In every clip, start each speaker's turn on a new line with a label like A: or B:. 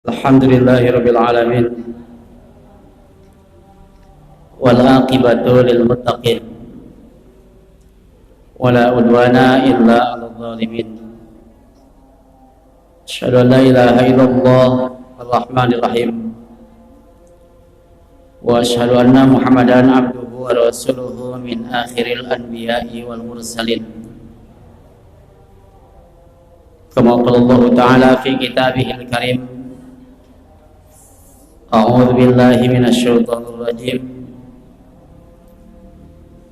A: Alhamdulillahirabbil alamin wal aqibatu lil muttaqin wala udwana illa 'alal zalimin. Asyhadu an la ilaha illallah ar-rahmanir rahim wa asyhadu anna Muhammadan abduhu wa rasuluhu min akhiril anbiya'i wal mursalin. Kama qala Allah ta'ala fi kitabihil karim, a'udzu billahi minasyaitonir rajim.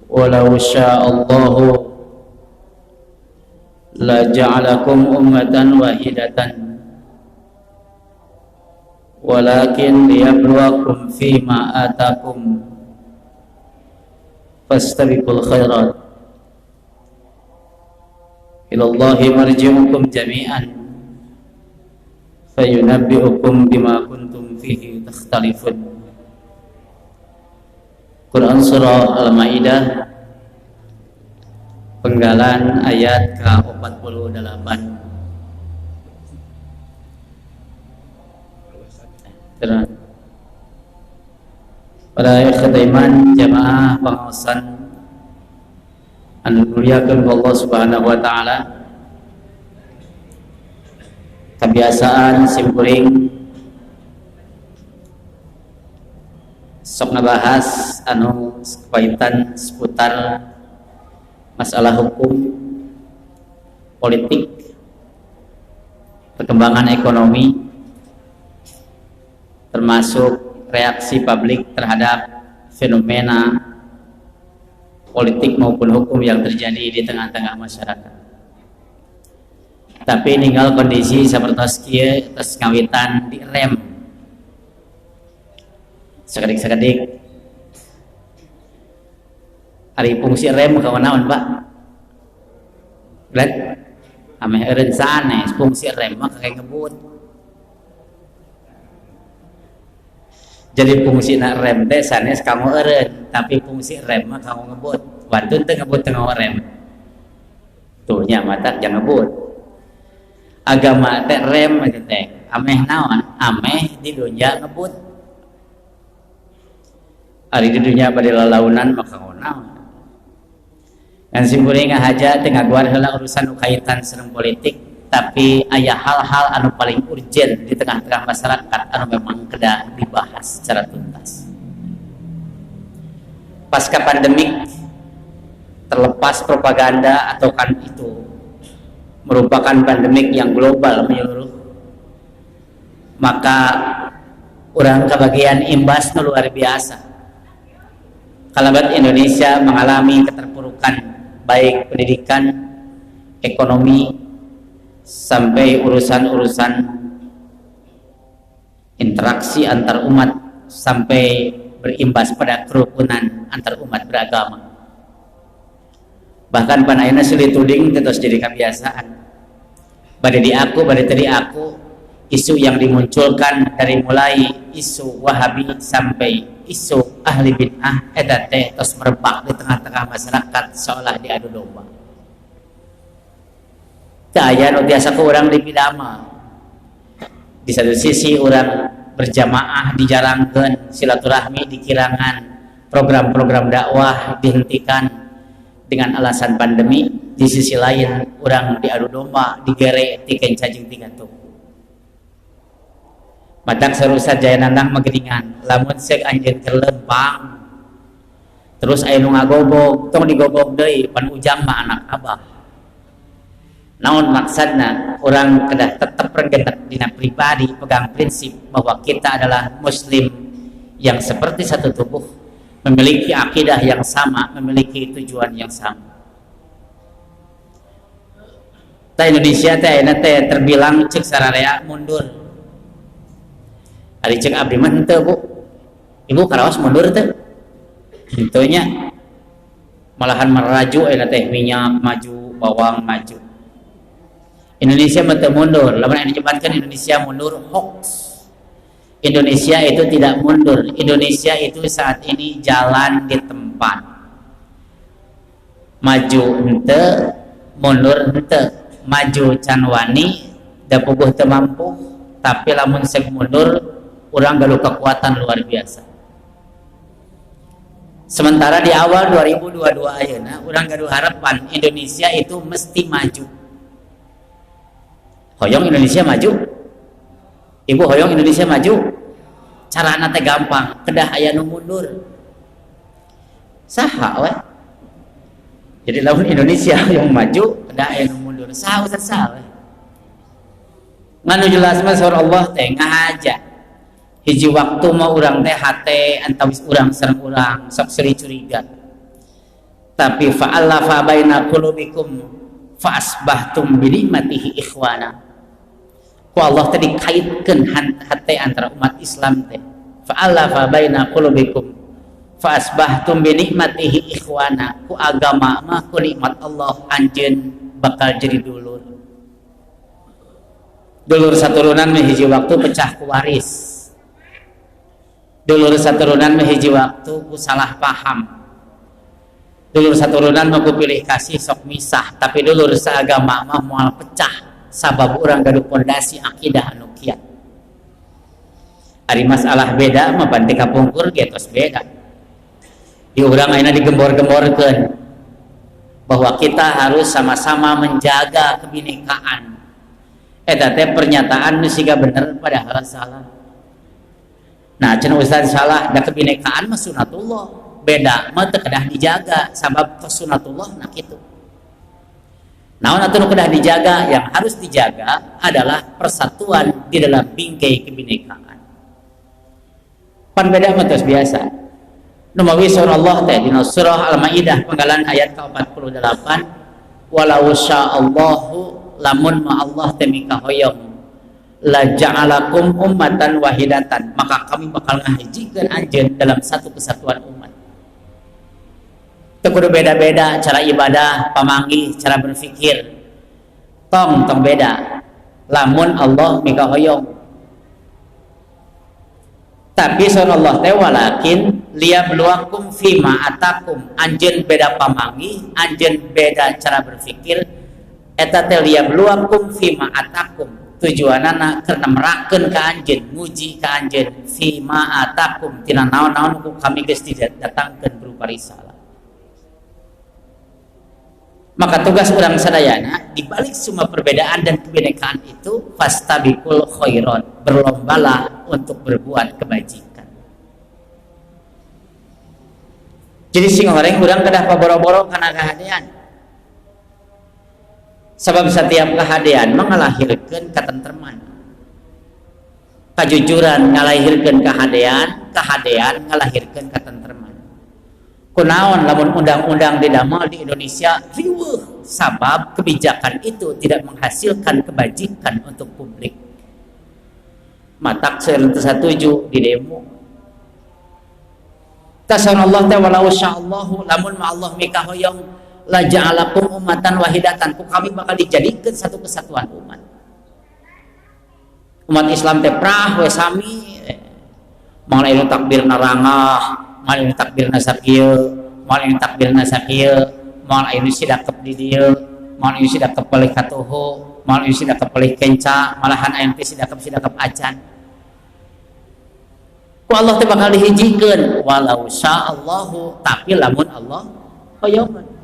A: Walau sya'allahu la ja'alakum ummatan wahidatan walakin liyabluwakum fima atakum fastabiqul khairat ilallahi marji'ukum jami'an fayunabbi'ukum bima kuntum fihi takhtalifun. Quran Surah Al-Ma'idah penggalan ayat ke-48. Para ikhwan jamaah pengawasan anu muliakeun Allah Subhanahu wa taala, kebiasaan simkuring sok ngebahas anu kaitan seputar masalah hukum, politik, perkembangan ekonomi, termasuk reaksi publik terhadap fenomena politik maupun hukum yang terjadi di tengah-tengah masyarakat. Tapi ninggal kondisi sapertos kieu tos ngawitan di rem. Sakedik-sakedik ari fungsi rem kaonaon, Pak? Berat ameh eureun sanes fungsi rem mah kake ngebut. Jadi fungsi rem teh sanes kamu eureun, tapi fungsi rem mah kamu ngebut. Wantun teu ngebut teu rem. Tuh nya mata jangan ngebut. Agama teh rem teh. Ameh naon? Ameh di dunya ngebut. Ari di dunya bade lalaunan maka naon? Dan simkuring ngahaja teu ngaguar heula urusan nu kaitan sareng politik, tapi aya hal-hal anu paling urgen di tengah-tengah masyarakat anu memang kedah dibahas secara tuntas. Pasca pandemik, terlepas propaganda atau kan itu merupakan pandemik yang global menyeluruh, maka urang kebagian imbas nu luar biasa. Kalabat Indonesia mengalami keterpurukan baik pendidikan, ekonomi, sampai urusan-urusan interaksi antar umat, sampai berimbas pada kerukunan antar umat beragama. Bahkan panaina sulit tuding terus jadi kebiasaan. Bade di aku, bade tadi aku, isu yang dimunculkan dari mulai isu Wahabi sampai isu ahli bid'ah eta teh tos merebak di tengah-tengah masyarakat seolah diadu domba. Teu aya nu biasa ku urang dipidama. Di satu sisi urang berjamaah dijarangkeun, silaturahmi dikirangan, program-program dakwah dihentikan dengan alasan pandemi. Di sisi lain urang diadu domba, digere tikeun cacing tigantung. Matak sarusan jaya nandang magedingan, lamun seuk anjeun kelempang. Terus aya nu ngagobog, tong digobog deui, pan ujang mah anak abah. Naon maksudna? Orang kedah tetap regenet dina pribadi pegang prinsip bahwa kita adalah muslim yang seperti satu tubuh, memiliki akidah yang sama, memiliki tujuan yang sama. Ta Indonesia teh ayeuna teh terbilang ceuk sararea mundur. Ari ceuk abdi mah henteu, Bu. Ibu karaos mundur teh. Henteu nya. Malahan meraju ayeuna teh minyak maju, bawang maju. Indonesia mah teu mundur. Lamun anu nyebatkeun Indonesia mundur hoax. Indonesia itu tidak mundur. Indonesia itu saat ini jalan di tempat. Maju henteu, mundur henteu. Maju can wani, da puguh teu mampu, tapi lamun seg mundur urang gaduh kekuatan luar biasa. Sementara di awal 2022 ayeuna urang gaduh harapan Indonesia itu mesti maju. Hoyong Indonesia maju. Ibu hoyong Indonesia maju. Carana teh gampang, kedah aya nu mundur. Saha we? Jadi lamun Indonesia yang maju, kedah aya nu mundur. Saha usah saha we? Nganu jelas mah saur Allah teh ngahaja. Hiji waktu mah urang teh hate antawis urang sareng urang sok seri curiga. Tapi fa'alafa baina qulubikum fa asbahtum bi nikmatihi ikhwana. Ku Allah tadi kaitkeun hate antara umat Islam teh. Fa'alafa baina qulubikum fa asbahtum bi nikmatihi ikhwana. Ku agama mah ku nikmat Allah anjeun bakal jadi dulur. Dulur saturunan mah hiji waktu pecah ku waris. Dulur saturunan mah hiji waktu ku salah paham. Dulur saturunan mah ku pilih kasih sok misah, tapi dulur saagama mah moal pecah sabab urang gaduh pondasi akidah anu kiat. Ari masalah beda mah banti kapungkur ge tos beda. Di urang ayeuna digembor-gemborkeun bahwa kita harus sama-sama menjaga kebinekaan. Eta teh pernyataan nu siga bener padahal salah. Nah, cenah Ustaz salah, da kebinekaan mah sunatullah. Beda mah teu kedah dijaga sabab sunatullah nah kitu. Naon atuh nu kedah dijaga? Yang harus dijaga adalah persatuan di dalam bingkai kebinekaan. Pan beda mah tos biasa. Nu mawi surah Allah teh dina surah Al-Maidah panggalan ayat ke-48, walau sya'allahu lamun ma Allah temika hoyong la ja'alakum ummatan wahidatan, maka kami bakal ngahijikeun anjeun dalam satu kesatuan umat. Teu kudu beda-beda cara ibadah, pamanggih, cara berpikir. Tong beda. Lamun Allah mika hoyong. Tapi surah Allah teh walakin liyabluwakum fima atakum, anjeun beda pamanggih, anjeun beda cara berpikir. Eta teh liyabluwakum fima atakum, tujuanana keur nemerakeun ka anjeun, nguji ka anjeun fima atakum tina naon-naon ku kami geus didatangkeun berupa risalah. Maka tugas urang sadayana di balik semua perbedaan dan kebinekaan itu fastabiqul khairat, berlombalah untuk berbuat kebajikan. Jadi sing horeng urang kedah paboro-boro kana kahadean. Sebab setiap kahadean mengalahirkan ketentraman. Kejujuran ngalahirkan kahadean, kahadean ngalahirkan ketentraman. Kunaon lamun undang-undang didamal di Indonesia riweuh sabab kebijakan itu tidak menghasilkan kebajikan untuk publik. Matak setuju di demo. Tasanallahu ta'ala wa sya'allahu lamun ma Allah mika hoyong la ja'alakum ummatan wahidatan, ku kami bakal dijadikan satu kesatuan umat. Umat Islam teh prah we sami moal anu takbir narangah, moal anu takbir nasakieu, moal anu takbir nasakieu, moal anu sidakep di dieu, moal anu sidakep palih katuhu, moal anu sidakep palih kenca, malahan anu teh sidakep acan. Ku Allah teh bakal dihijikeun walau sya'allahu, tapi lamun Allah hoyong.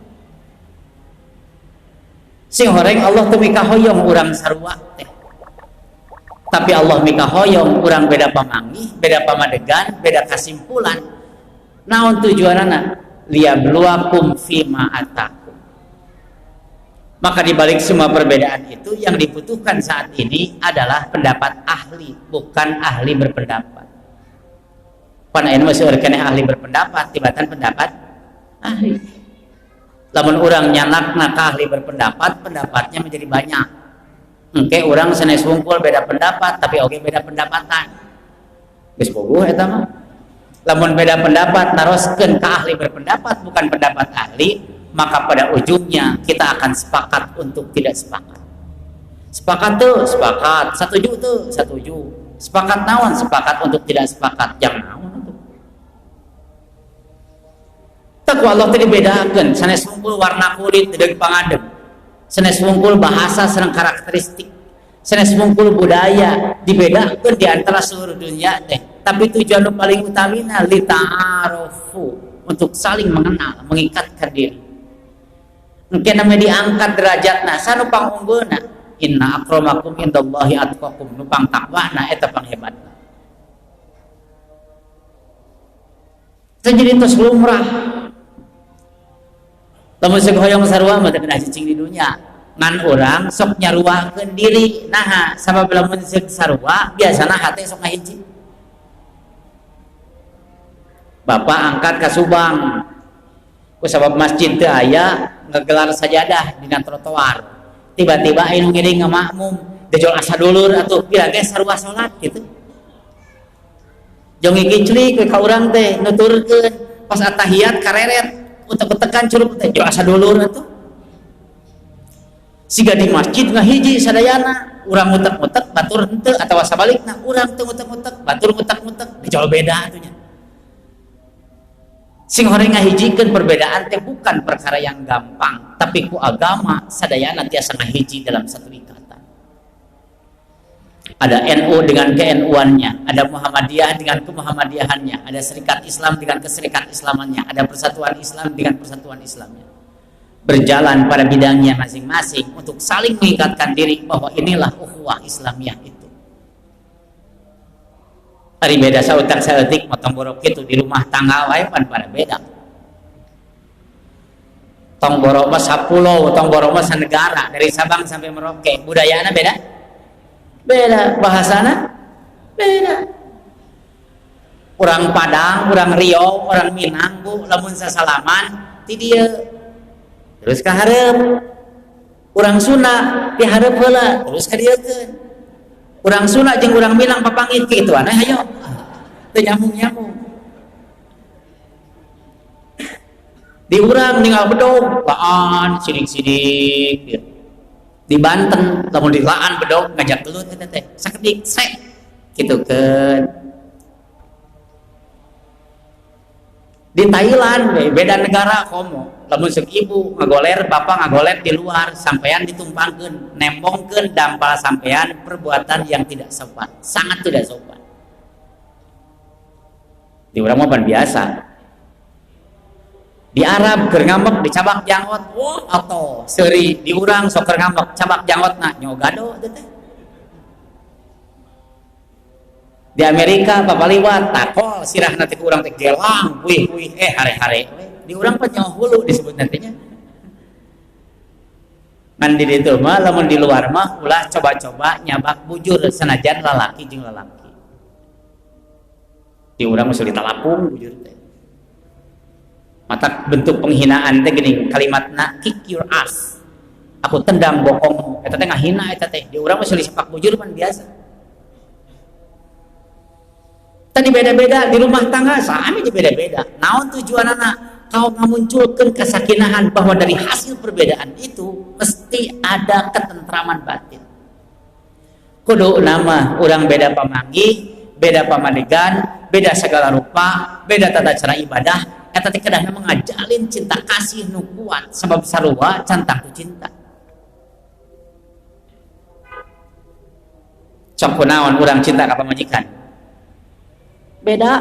A: Sing horeng Allah teu mika hoyong urang sarua teh. Tapi Allah mika hoyong urang beda pamanggih, beda pamadegan, beda kasimpulan. Naon tujuanana? Liyabluwakum fima atakum. Maka di balik semua perbedaan itu yang dibutuhkan saat ini adalah pendapat ahli, bukan ahli berpendapat. Pana ini masih keneh ahli berpendapat, tibatan pendapat ahli. Lamun urang nyanakna ka ahli berpendapat, pendapatnya menjadi banyak. Engke urang sanes wungkul beda pendapat, tapi oge beda pendapatan. Geus bogoh eta mah. Lamun beda pendapat naroskeun ka ahli berpendapat bukan pendapat ahli, maka pada ujungnya kita akan sepakat untuk tidak sepakat. Sepakat tuh sepakat, setuju tuh setuju. Sepakat naon? Sepakat untuk tidak sepakat. Yang naon itu? Takwa Allah tadi bedakan. Sanes wungkul warna kulit deug pangadeg. Sanes wungkul bahasa sareng karakteristik. sanes mungkul budaya dibedakeun di antara seluruh dunia teh, tapi tujuan nu paling utamina li ta'arufu, untuk saling mengenal, mengikatkan diri. Engke namanya diangkat derajatna sanu pangunggulna, inna akramakum indallahi atqakum, nu pang takwana eta panghebatna. Teu jadi tos lumrah. Lamun sok hoyong sarua mah teu kena cicing di dunia. Ngan urang sok nyaruakeun diri, naha sabab lamun sok sarua biasana hate sok ngahiji. Bapak angkat ka Subang, ku sabab masjid teu aya ngegelar sajadah dina trotoar. Tiba-tiba anu ngiring ngamakmum, dejol asa dulur atuh pira ge sarua salat kitu. Jong ngiclik ka urang teh nuturkeun pas atahiyat kareret utek-utekan curup teh jol asa dulur atuh. Siga di masjid ngahiji sadayana, urang utek-utek batur henteu atawa sabalikna, urang teu utek-utek batur utek-utek, dejol beda atuh nya. Sing horeng ngahijikeun perbedaan teh bukan perkara yang gampang, tapi ku agama sadayana tiasa ngahiji dalam satu ikatan. Ada NU dengan ke-NU-annya, ada Muhammadiyah dengan ke-Muhammadiyahannya, ada Serikat Islam dengan keserikat Islamannya, ada Persatuan Islam dengan persatuan Islamnya. Berjalan pada bidangnya masing-masing untuk saling mengikatkan diri bahwa inilah ukhuwah Islamiyah itu. Ari beda sautak saeutik motong borok itu di rumah tangga wae pan pada beda. Tong borok mah sapulo, tong borok mah sanegara, dari Sabang sampai Merauke. Budayana beda? Beda, bahasana beda. Orang Padang, orang Riau, orang Minang, bu, lamun sasalaman ti dieu terus ka hareup. Urang Sunda di hareup heula terus ka dieukeun. Urang Sunda jeung urang Minang papangit kitu aneh hayo. Teu nyambung-nyambung. Di urang ninggal bedog, laan sidik-sidik gitu. Di Banten lamun di laan bedog ngajak gelut eta teh sakedik sek kitukeun. Di Thailand beda negara komo lamun seuk ibu ngagoler bapak ngagoler di luar sampean ditumpangkeun nembongkeun dampal sampean perbuatan yang tidak sopan, sangat tidak sopan. Di urang mah biasa. Di Arab keur ngambek dicabak janggot, wah atau seuri di urang sok keur ngambek cabak janggotna nyogado teh. Di Amerika papaliwat takol sirahna teh urang teh gelang, wih hare-hare. Di urang mah nyaho hulu disebut nantinya. Ngan di ditu mah lamun di luar mah ulah coba-coba nyabak bujur sanajan lalaki jeung lalaki. Di urang mah sulit talapung bujur teh. Mata bentuk penghinaan teh geuning kalimatna kick your ass. Aku tendang bokongmu. Eta teh ngahina eta teh. Di urang mah sulit sepak bujur pan biasa. Tadi beda-beda di rumah tangga sami di beda-beda. Naon tujuanana? Kau ngamunculkeun kasakinahan bahwa dari hasil perbedaan itu mesti ada ketentraman batin. Kudu nama urang beda pamanggih, beda pamadegan, beda segala rupa, beda tata cara ibadah. Eta teh kedah mengajalin cinta kasih nu kuat sabab sarua cantang ku cinta. Cok kunaon urang cinta ka pamajikan? Beda.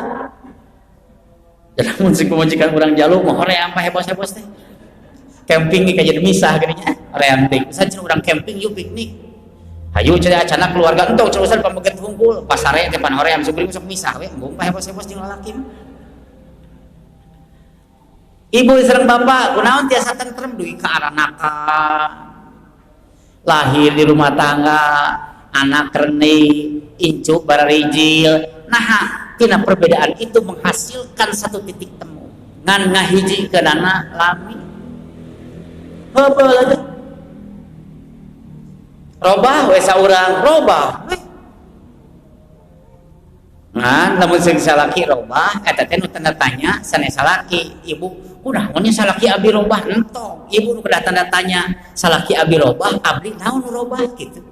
A: Dalam musik pamajikan urang jaluk mah hoream pa hebos-hebos teh. Camping ka jadi misah geunya, hoream teh. Sajen urang camping yuk piknik. Hayu cenah acana keluarga entou cerusan pameget hungkul, pasare teh pan hoream subring sok misah we, enggung pa hebos-hebos jeung lalaki. Ibu sareng bapak kunaon tiasa tentrem dugi ka aranaka. Lahir di rumah tangga, anak rene, incuk bararijil. Nah, tina perbedaan itu menghasilkan satu titik temu. Ngan ngahiji keunana lami. Heupeul aja. Robah we saurang, robah. Ngan lamun sing salaki robah eta teh nu tanda tanya sanes salaki, ibu kunaon nya salaki abi robah entong. Ibu nu kudah tanda tanya salaki abi robah, abdi naon nu robah gitu.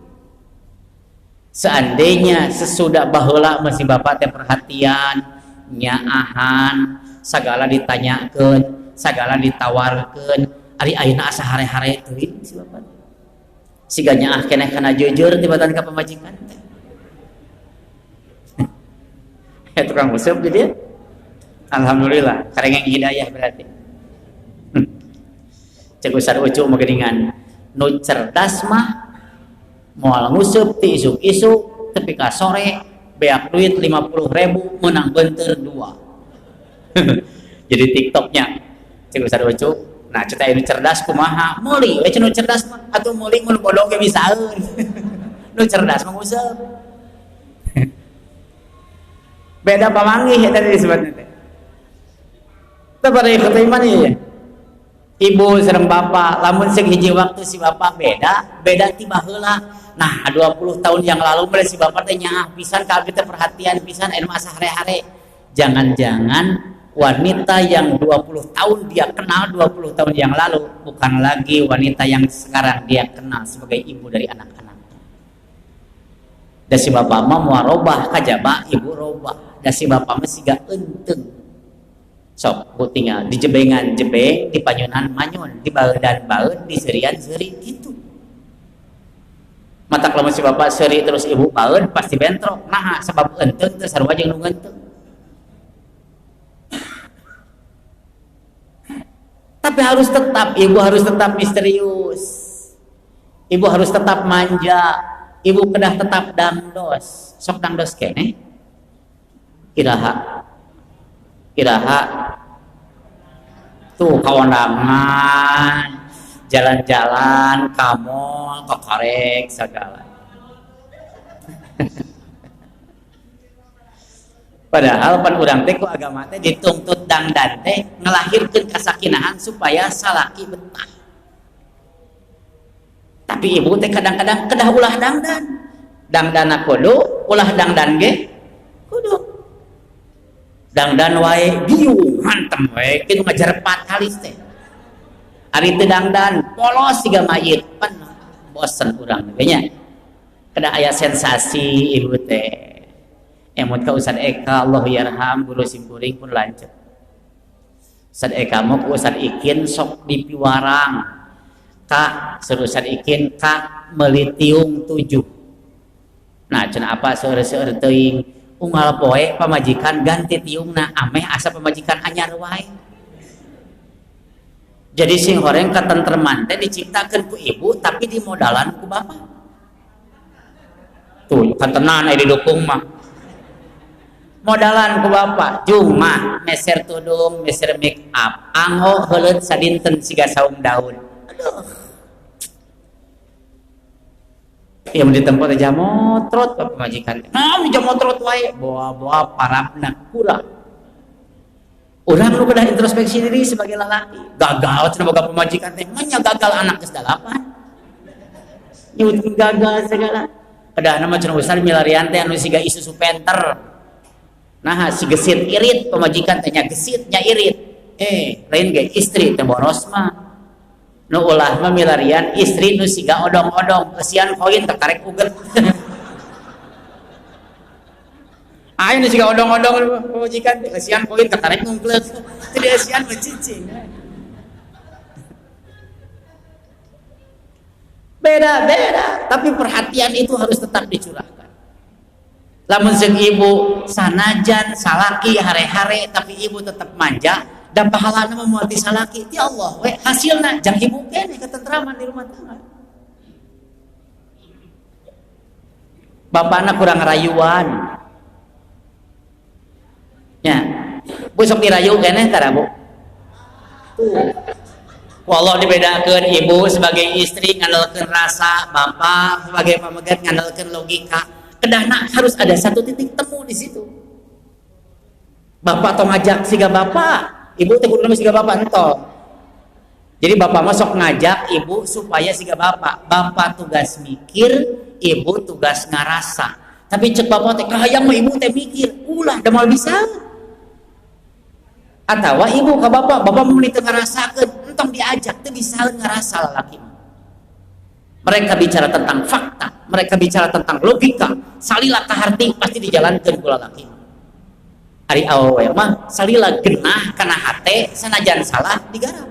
A: Seandainya sesudah baheula masih bapak teh perhatian, nyaahan, sagala ditanyakeun, sagala ditawarkeun, ari ayeuna asa hare-hare teuing si bapak. siga nyaah keneh kana jujur tibatan ka pamajikan teh. Ya tukang useup jadi ya. Alhamdulillah karengeng hidayah berarti. Cek Ustaz Ucu mah geuningan nu cerdas mah moal nguseup ti isuk-isuk tepi ka sore beak duit 50.000 menang beunteur 2. Jadi TikToknya cek Ustaz Ucu. Nah cerita ini cerdas kumaha meuli we nu cerdas mah atuh meuli mun bodoh ge bisaeun. Nu cerdas mah nguseup. Beda pamanggih ya tadi disebutnya teh. Pada ikut iman ya. Ibu sareng bapak, lamun sing hiji waktu si bapak beda tiba heula. Nah, 20 tahun yang lalu mulai si bapak teh nyaah pisan ka kita perhatian pisan anu masa hare-hare. Jangan-jangan wanita yang 20 tahun dia kenal 20 tahun yang lalu bukan lagi wanita yang sekarang dia kenal sebagai ibu dari anak-anak. Da si bapak mah moal robah kajaba ibu robah. Da si bapak mah siga eunteng. Sok bu tinggal di jebengan jebeng, di panyunan manyun, di baeudan baeud, di serian seri gitu. Matak lamun si bapak seri terus ibu baeud pasti bentrok. Nah, sebab eunteng teh sarua jeung nu ngeunteng. Tapi harus tetap, ibu harus tetap misterius. Ibu harus tetap manja. Ibu kedah tetap dangdos. Sok dangdos keneh. Iraha tuh kawandangan jalan-jalan kamol kokorek segala. Padahal pan urang teh ku agama teh dituntut dangdan teh ngelahirkeun kasakinahan supaya salaki betah. Tapi ibu teh kadang-kadang kedah ulah dangdana kudu ulah dangdan ge kudu dangdan wae biung hantem wae kitu ngajarpat halis teh. Ari teu dangdan polos siga mayit pan bosen urang teh nya. Kada aya sensasi ibu teh. Emut ka Ustaz Eka Allah yarham guru simkuring pun lanceuk. Ustaz Eka mah ku Ustaz Ikin sok dipiwarang. Ka suruh Ustaz Ikin ka meuli tiung 7. Nah cenah apa seueur-seueur teuing unggal poe pamajikan ganti tiungna ameh asa pamajikan anyar wae. Jadi sing horeng katentreman teh diciptakeun ku ibu tapi dimodalan ku bapak. Tuh kantenan aya didukung mah. Modalan ku bapak, jung mah meser tudung, meser make up, angho heuleut sadinten siga saung daun. Aduh. Yang di tempat aja motrot ke pemajikan. Nah, aja motrot wae, bawa-bawa parabna kurang. Urang lu kedah introspeksi diri sebagai lalaki. Gagal cenah boga pemajikan teh, nya gagal anak geus 8. Nyut gagal segala. Kedah nama cenah besar milarian teh anu siga Isuzu Panther. Nah, si gesit irit pemajikan teh nya gesit nya irit. Lain ge istri teh boros mah. Nu ulah mah milarian istri nu siga odong-odong kesian koin terkarek uget. Ayo nu siga odong-odong pemajikan kesian koin terkarek ngungkleuk. Teu kesian mencicing. Beda-beda, tapi perhatian itu harus tetap dicurahkan. Lamun jeung ibu sanajan salaki hare-hare tapi ibu tetap manja dan pahalana memuati salaki ti Allah we hasilna jang ibu kene ketentraman di rumah tangga. Bapakna kurang rayuan ya bu sok dirayu kene tara bu wallah dibedakeun ibu sebagai istri ngandalkeun rasa, bapak sebagai pamegat ngandalkeun logika. Kedahna harus ada satu titik temu di situ. Bapak tong ngajak siga bapak, ibu teh kudu siga bapak entong. Jadi bapak mah sok ngajak ibu supaya siga bapak. Bapak tugas mikir, ibu tugas ngarasa. Tapi cek bapak teh kahayang mah ibu teh mikir, ulah da moal bisa. Atawa ibu ka bapak mau teu ngarasakeun, entong diajak teu bisaeun ngarasa lalaki. Mereka bicara tentang fakta, mereka bicara tentang logika. Salila kaharti pasti dijalankeun ku lalaki. Ari awewe mah salila genah kana hate sanajan salah digarap.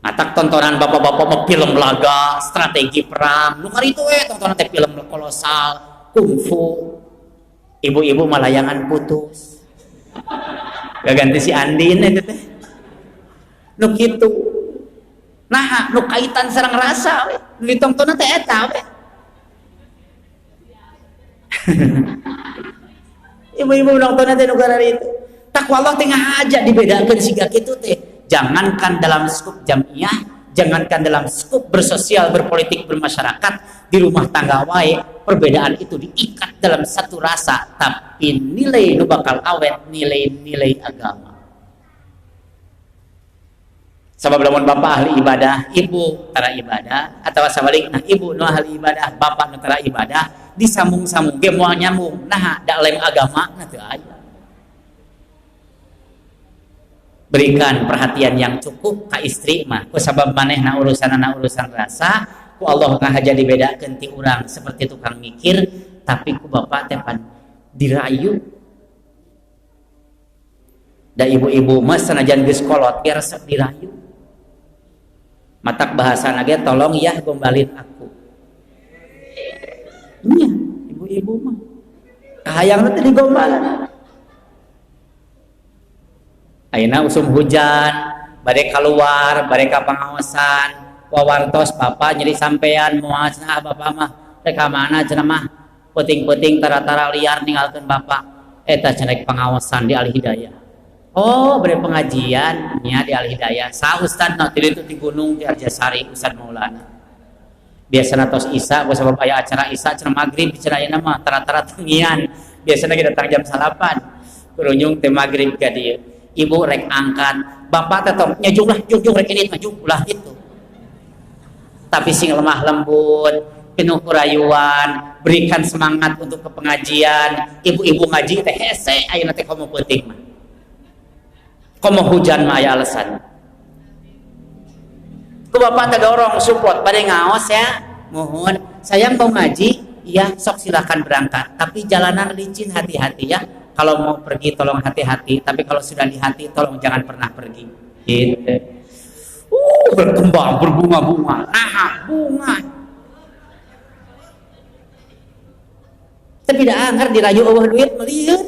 A: Matak tontonan bapak-bapak mah film laga, strategi perang. Nu itu tontonan teh film kolosal, kungfu. Ibu-ibu malayangan putus. Gak ganti si Andin itu teh. Nu kitu. Nah, nu kaitan sareng rasa we. Nu ditontonan teh eta we. Ibu-ibu nonton teh nu gara itu. Takwa Allah tengah aja dibedakeun siga kitu teh. Jangankan dalam skup jamiah, jangankan dalam skup bersosial, berpolitik, bermasyarakat, di rumah tangga wae, perbedaan itu diikat dalam satu rasa, tapi nilai nu bakal awet, nilai-nilai agama. Sabab lamun bapak ahli ibadah, ibu tara ibadah, atau sabalikna ibu nu ahli ibadah, bapak nu tara ibadah, disambung-sambung ge moal nyambung. Nah, da lain agama na teu aya. Berikan perhatian yang cukup ka istri mah ku sabab manehna urusanna urusan rasa ku Allah ngahaja dibedakeun ti urang seperti tukang mikir tapi ku bapak teh pan dirayu da ibu-ibu mah sanajan geus kolot ge resep dirayu matak bahasana ge tolong ya gombalin aku nya ibu-ibu mah kahayangna teh digombalan. Ayeuna usum hujan, bade keluar, bade ka pangaosan, wawartos bapak nyeri sampean moal cenah bapak mah rek ka mana cenah mah peuting-peuting tara-tara liar ninggalkeun bapak eta cenah pangaosan di Al Hidayah. Oh, bade pengajian nya di Al Hidayah. Sa ustad na tilu di gunung di Arjasari Ustad Maulana. Biasana tos Isya, ku sabab aya acara Isya cenah magrib cenah ayeuna mah tara-tara tengian. Biasana ge datang jam 8. Berunjung teh magrib ka dieu. Ibu rek angkat, bapak tetap nyejung jung rek ini maju ulah itu. Tapi sing lemah lembut, penuh kerayuan, berikan semangat untuk ke pengajian. Ibu-ibu ngaji teh hese, ayeuna teh komo peuting mah. Komo hujan mah aya alasan. Ku bapak teh dorong support bade ngaos ya. Mohon, sayang mau ngaji, iya sok silakan berangkat. Tapi jalanan licin hati-hati ya. Kalau mau pergi tolong hati-hati, tapi kalau sudah di hati tolong jangan pernah pergi. Gitu. Berkembang, berbunga-bunga. Nah, bunga. Tapi tidak anggar dirayu Allah duit melihat.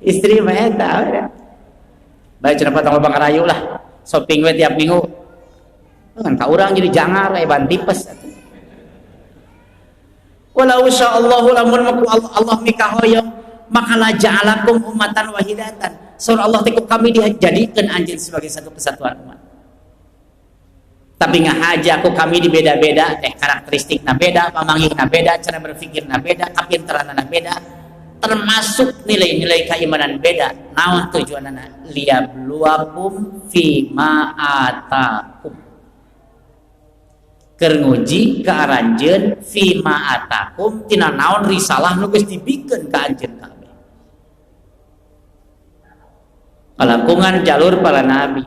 A: Istri mah eta ya. Bae cenah patang lobang rayu lah. Shopping we tiap minggu. Kan ka urang jadi jangar ban tipes atuh. Walau sya'allahu lamun Allah mikahoyong maka la ja'alakum ummatan wahidatan. Surah Allah teh kami dijadikan anjeun sebagai satu kesatuan umat. Tapi ngahaja ku kami dibeda-beda teh karakteristikna beda, pamanggihna beda, cara berpikirna beda, kapinteranna beda, termasuk nilai-nilai keimanan beda. Naon tujuanna? Liyabluwakum fima atakum. Keur nguji ka aranjeun fima atakum tina naon risalah nu geus dibikeun ka anjeun kabeh. Kalakungan jalur para nabi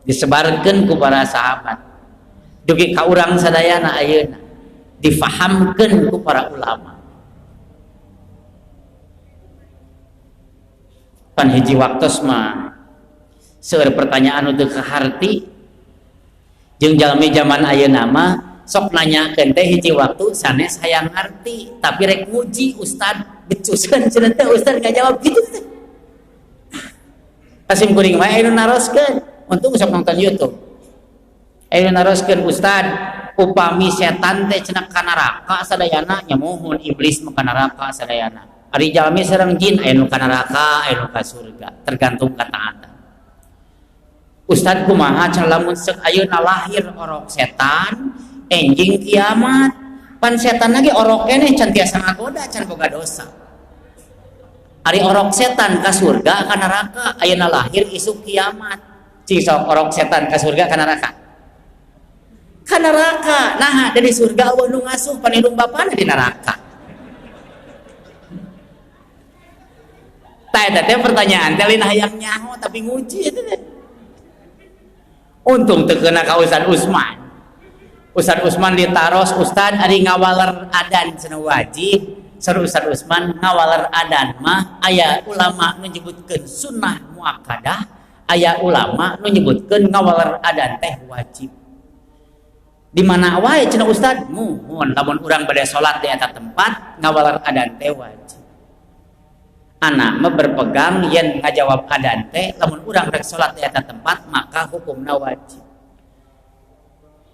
A: disebarkeun ku para sahabat. Dugi ka urang sadayana ayeuna difahamkeun ku para ulama. Pan hiji waktos mah seueur pertanyaan untuk keharti jeung jalmi zaman ayeuna mah sok nanyakeun teh hiji waktu sanes hayang ngarti tapi rek nguji ustad becuskeun cenah teh ustad ngajawab kitu teh. Kasim kuring mah aya nu naroskeun untung sok nonton YouTube. Aya nu naroskeun ustad upami setan teh cenah ka neraka sadayana nya mohon iblis mah ka neraka sadayana. Ari jalmi sareng jin aya nu ka neraka aya nu ka surga tergantung kataatan. Ustad kumaha can lamun seuk ayeuna lahir orok setan enjing kiamat pan setan lagi orok keneh can tiasa ngagoda can boga dosa ari orok setan ka surga ka neraka ayeuna lahir isuk kiamat cing sok orok setan ka surga ka neraka nah dari surga eueuh nu ngasuh pan indung bapana di neraka tah eta teh pertanyaan teh lain hayang nyaho tapi nguji eta teh. Untung terkena ka Ustad Usman. Ustad Usman ditaros Ustad ari ngawaler adan cenah wajib Saur Ustaz Usman ngawaler adan mah aya ulama nu nyebutkeun sunnah muakkadah, aya ulama nu nyebutkeun ngawaler adan teh wajib. Di mana wae cenah Ustaz? Muhun lamun urang bade salat di eta tempat ngawaler adan teh wajib. Anak mah berpegang yen ngajawab adan teh lamun urang rek salat di eta tempat maka hukumna wajib.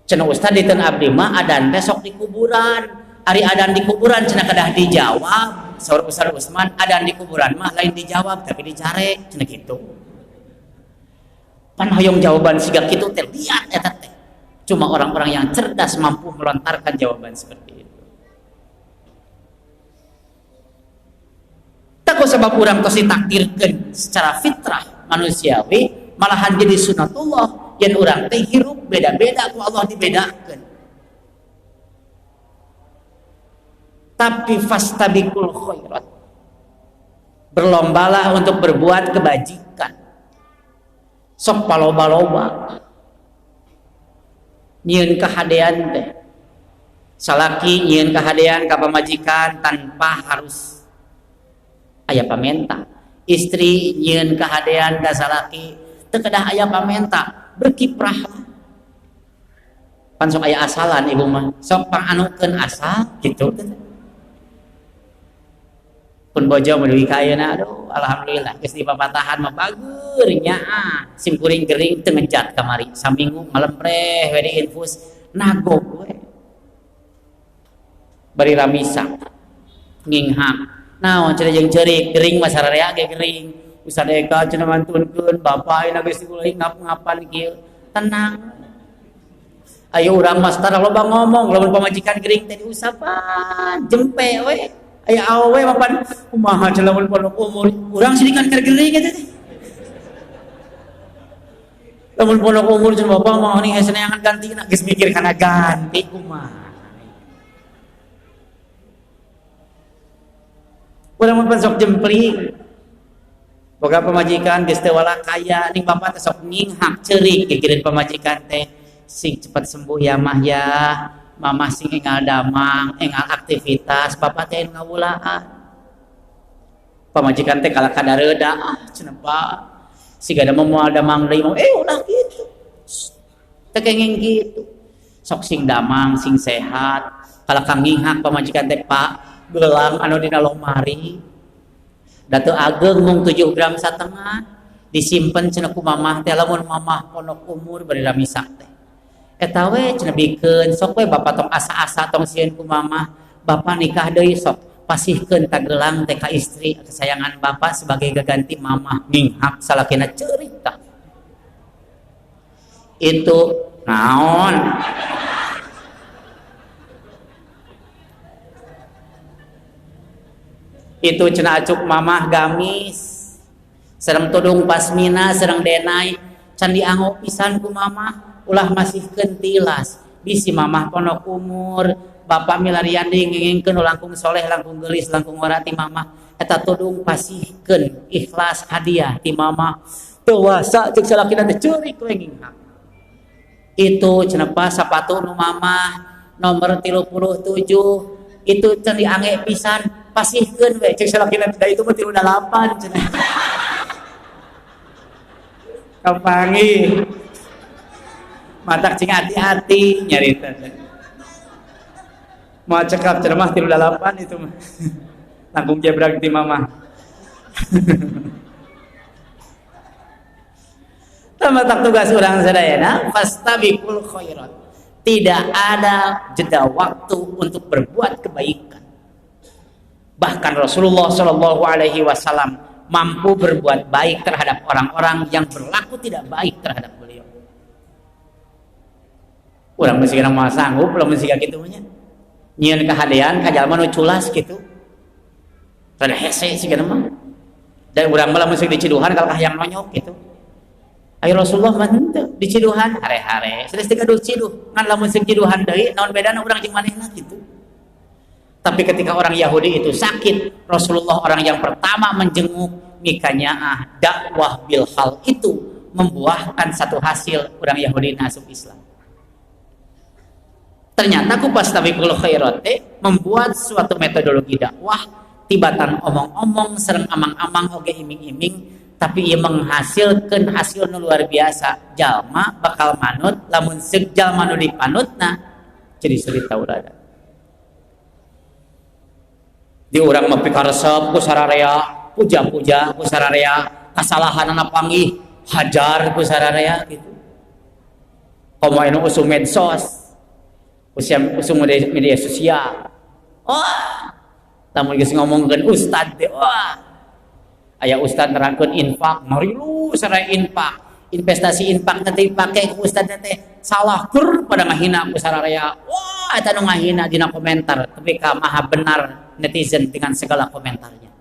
A: Cenah Ustaz diteun abdi mah adan teh sok di kuburan. Ari adan di kuburan cenah kedah dijawab. Saur Ustaz Usman adan di kuburan mah lain dijawab tapi dicarek cenah kitu. Pan hoyong jawaban siga kitu teh liat eta teh. Cuma orang-orang yang cerdas mampu melontarkan jawaban seperti itu. Tak sebab urang tos ditakdirkeun secara fitrah manusiawi malahan jadi sunatullah yen urang teh hirup beda-beda ku Allah dibedakeun. Tapi fastabiqul khairat, berlombalah untuk berbuat kebajikan. Sok paloba-loba nyieun kahadean teh salaki nyieun kahadean ka pamajikan tanpa harus aya pamenta, istri nyieun kahadean ka salaki teu kedah aya pamenta, berkiprah pan sok aya asalan ibu mah sok panganukeun asal gitu. Pun bojo menuju ka ayeuna aduh alhamdulillah geus dipapatahan mah bagur nya sim kuring gering teu ngejat kamari saminggu malempreh we diinfus nagog we bari ramisa nginghak naon cenah jeung ceurik gering mah sararea ge gering Ustaz Eka cenah mantunkeun bapak ayeuna geus diulah ngap-ngapan kieu tenang ayo urang master loba ngomong lamun pamajikan gering teh diusapan jempe we aya awewe mapan kumaha lamun pondok umur urang sidikan keur gering eta teh lamun pondok umur cenah bapak mah nih saneangan gantina geus mikir kana ganti kumaha urang mah sok jempling boga pamajikan geus teu wala kaya ning bapak teh sok nginghak ceurik gigireun pamajikan teh sing cepat sembuh ya mah ya mamah sing engal damang engal aktivitas bapak teh ngawulaan pamajikan teh kala kadareuda cenah Pak siga da moal damang deui ulah kitu teh kenging kitu sok sing damang sing sehat kala kang nginghak pamajikan teh Pak gelang anu dina lomari da teu ageng mung 7 gram satengah disimpen cenah ku mamah teh lamun mamah pondok umur bari ramisak teh eta we cenah bikeun sok we bapak tong asa-asa tong sieun ku mamah bapak nikah deui sok pasihkeun ka gelang teh ka istri kesayangan bapak sebagai gaganti mamah nginghak salakina ceurik tah itu naon itu cenah acuk mamah gamis sareng tudung pasmina sareng denai can dianggo pisan ku mamah ulah masih kentilas bisi mamah pondok umur bapak milarian ngingingkeun langkung soleh langkung geulis langkung ora ti mamah eta tudung pasihkeun ikhlas hadiah ti mamah teu wasa ceuk salakina teh ceurik we nginghak itu cenah pa sapatu nu mamah nomor 37 itu can diange pisan pasihkeun we ceuk salakina teh itu mah 38 cenah kapangi matak cing hati-hati nyarita mau cekap ceramah 38 itu mah langkung jebrag ti mamah tamatak tugas urang sadayana fastabiqul khairat tidak ada jeda waktu untuk berbuat kebaikan bahkan Rasulullah Shallallahu Alaihi Wasallam mampu berbuat baik terhadap orang-orang yang berlaku tidak baik terhadap beliau. Urang mesti kena moal sanggup lamun siga kitu nya. Nyieun kahadean ka jalma nu culas kitu. Rada hese siga mah. Dan urang mah lamun siga diciduhan kalau hayang nonyok kitu. Ayo Rasulullah mah henteu diciduhan hare-hare. Serius teh gaduh ciduh. Ngan lamun siga ciduhan deui naon bedana urang jeung manehna kitu. Tapi ketika orang Yahudi itu sakit, Rasulullah orang yang pertama menjenguk mikanya dakwah bil hal itu membuahkan satu hasil orang Yahudi masuk Islam. Ternyata ku pastabiqul khairat membuat suatu metodologi dakwah tibatan omong-omong sereng amang-amang oge iming-iming, tapi ia menghasilkan hasil nu luar biasa. Jalma bakal manut lamun seug jalma nu dipanutna jadi suri tauladan. Di urang mah pikaresep ku sararea, puja-puja ku sararea, kasalahanana panggih hajar ku sararea gitu. Komo anu usum medsos, usum media sosial. Wah, lamun geus ngomongkeun ustad teh, wah. Aya ustad nerangkeun infak, mari lu sareng infak. Investasi infak nanti dipake ku ustad teh salah keur pada ngahina ku sararea. Wah, eta nu ngahina dina komentar, tapi ka maha benar netizen dengan segala komentarnya.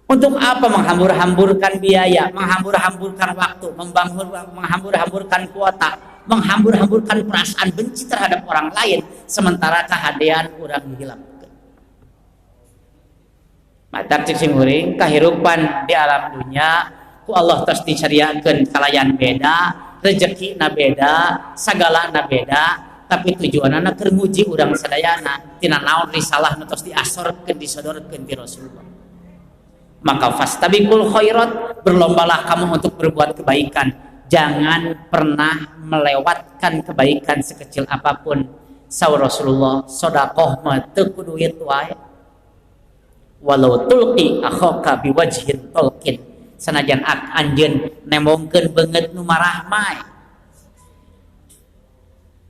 A: Untuk apa menghambur-hamburkan biaya, menghambur-hamburkan waktu, menghambur-hamburkan kuota, menghambur-hamburkan perasaan benci terhadap orang lain, sementara kehadian orang dihilangkan. Mata cik singuring kahirupan di alam dunia, ku Allah terus dicariakan kalayan beda, rezeki na beda, segala na beda. Tapi tujuanana keur nguji urang sadayana tina naon risalah nu tos diasorkeun disodorkeun ti Rasulullah. Maka fastabiqul khairat, berlombalah kamu untuk berbuat kebaikan. Jangan pernah melewatkan kebaikan sekecil apapun. Saur Rasulullah, sedekah mah teu kudu duit wae. Walau tulqi akhaka biwajhin talqin, sanajan anjeun nemongkeun beungeut nu marah mah.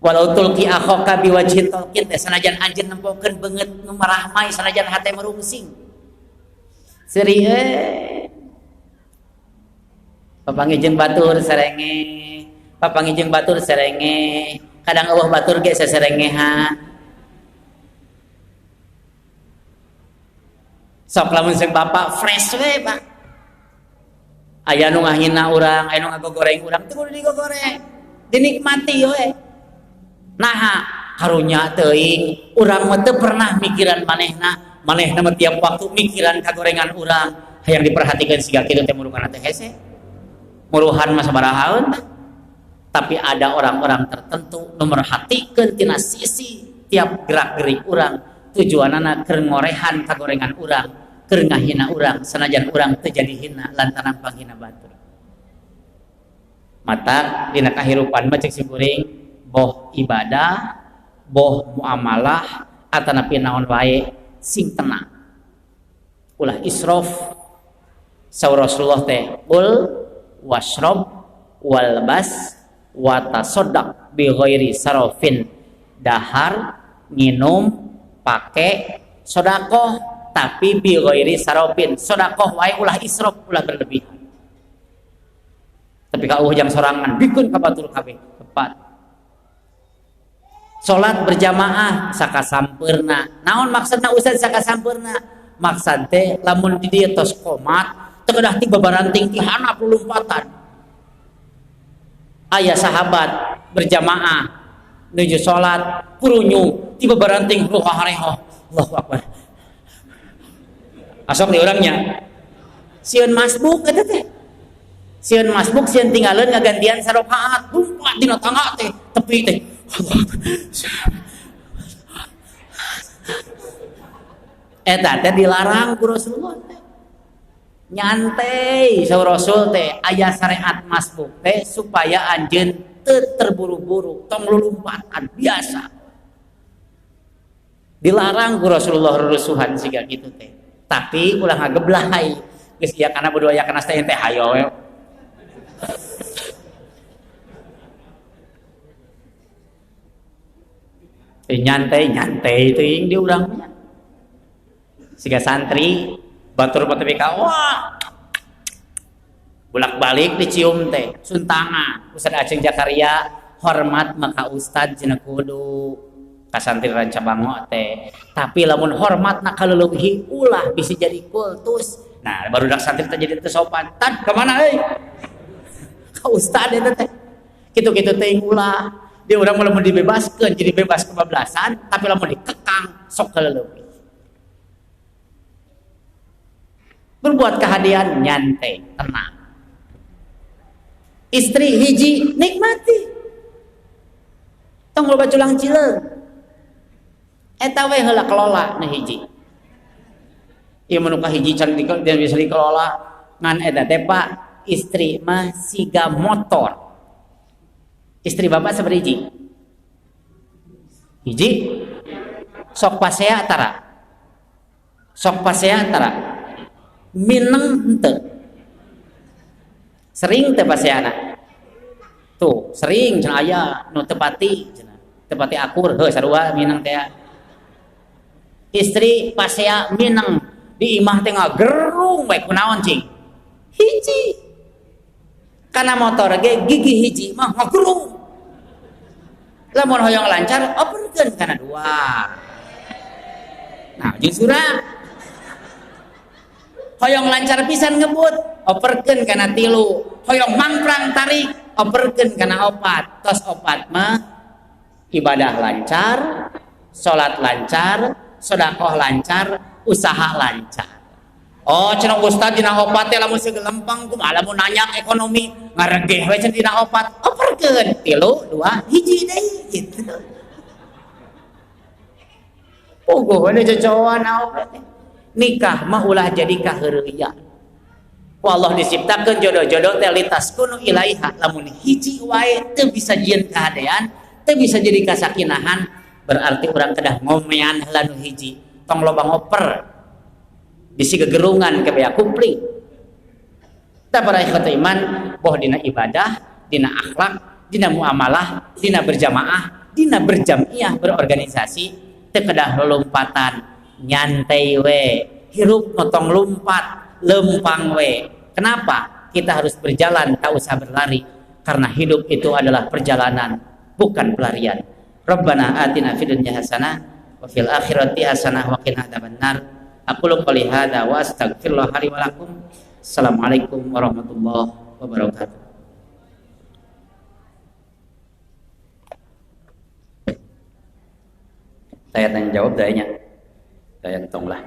A: Walau tulqi akhaka biwajhin talqin, sanajan anjeun nempokeun beungeut nu marah mah, sanajan hate merungsing. Seri papangijeng batur serenge, papangijeng batur serenge, kadang eueuh batur ge saserengehan. Sok lamun seug bapak fresh we, Pak. Aya nu ngahina urang, aya nu ngagogoreng urang, teu kudu digogoreng. Dinikmati we. Naha karunya teuing, urang mah teu pernah mikiran manehna. Manehna mah tiap waktu mikiran kagorengan urang. Hayang diperhatikan siga kitu teh muruhana teh hese. Muruhan mah sabarahaeun. Tapi ada orang-orang tertentu nu merhatikeun tina sisi tiap gerak-gerik urang, tujuanana keur ngorehan kagorengan urang, keur ngahina urang, sanajan urang teu jadi hina lantaran panghina batur. Mata dina kahirupan mah cek simkuring boh ibadah, boh muamalah, atanapi naon wae sing tenang. Ulah israf. Saur Rasulullah teh, "Qul washrab walbas wa tasaddaq bi ghairi sarafin." Dahar, nginum, pake, sedekah, tapi bi ghairi sarafin. Sedekah wae ulah israf, ulah berlebihan. Tapi ka jang sorangan bikeun ka batur kabeh, tepat. Salat berjamaah sakasampeurna. Naon maksudna Ustaz sakasampeurna? Maksud teh lamun di dieu tos qomat, teu kedah ti babaranting ti handap lulumpatan. Aya sahabat berjamaah nuju salat, kurunyu ti babaranting ruhahareho. Allahu Akbar. Asok di urangnya. Sieun masbuk eta teh. Sieun masbuk sieun tinggalin ngagantian sarakaat, lumpat dina tangga teh, tepi teh. Eta teh dilarang ku Rasulullah teh. Nyantai saur Rasul teh aya syariat masbuk teh supaya anjeun teu terburu-buru, tong lulumpatan biasa. Dilarang ku Rasulullah rusuhan siga kitu teh. Tapi ulah ngageblay. Geus ieu kana budaya kana teh hayo we. Nyantai teuing di urangnya. Siga santri batur patepika wah. Bolak-balik dicium teh suntangan. Ustaz Aceng Jakaria hormat maka ustad cenah kudu ka santri Rancabango teh. Tapi lamun hormatna kaleuleunghi ulah bisa jadi kultus. Nah, barudak santri teh jadi teu sopan. Tad ka mana euy? Ka ustad eta teh. Kitu-kitu teuing ulah. Dia orang mau dibebaskan jadi bebas kebablasan, tapi lamun dikekang sok keleleuwih. Berbuat kehadian nyantai, tenang. Istri hiji nikmati. tong loba culang cileung eta we heula kelola nu hiji ieu manu ka hiji can dan bisa dikelola ngan eta teh Pak istri mah siga motor istri bapak sabariji hiji sok pasea tara mineng henteu sering teu paseana tuh sering cenah aya nu tepati akur heuh sarua mineng teh istri pasea mineng di imah teh ngagerung bae kunaon cing hiji kana motor ge gigi hiji mah ngagerung lamun hoyong lancar operkeun kana dua nah jeung hoyong lancar pisan ngebut operkeun kana 3 hoyong mangprang tarik operkeun kana 4 tos 4 mah ibadah lancar salat lancar sedekah lancar usaha lancar oh cenah ustad dina 4 teh lamun segelempang kumaha lamun nanya ekonomi ngaregeh we cenah dina 4 operkeun 3 2 hiji deui gitu pogo we cocoan nikah mah ulah jadi kaheureuyan ku Allah diciptakeun jodoh-jodoh teh litaskunu ilaiha lamun hiji wae teu bisa jieun kahadean teu bisa jadi kasakinahan berarti urang kedah ngomean heula nu hiji tong loba ngoper bisi gegerungan kabeh kupling ta para ikhwat iman boh dina ibadah dina akhlak dina muamalah dina berjamaah dina berjamiah berorganisasi teu kedah lompatan nyantai we hirup motong lompat lempang we kenapa kita harus berjalan tak usah berlari karena hidup itu adalah perjalanan bukan pelarian Rabbana atina fid dunya hasanah wa fil akhirati hasanah wa qina adzabannar aqulu qouli hadza wa astaghfirullah li wa lakum assalamualaikum warahmatullahi wabarakatuh saya tanya jawab dayanya saya tong lah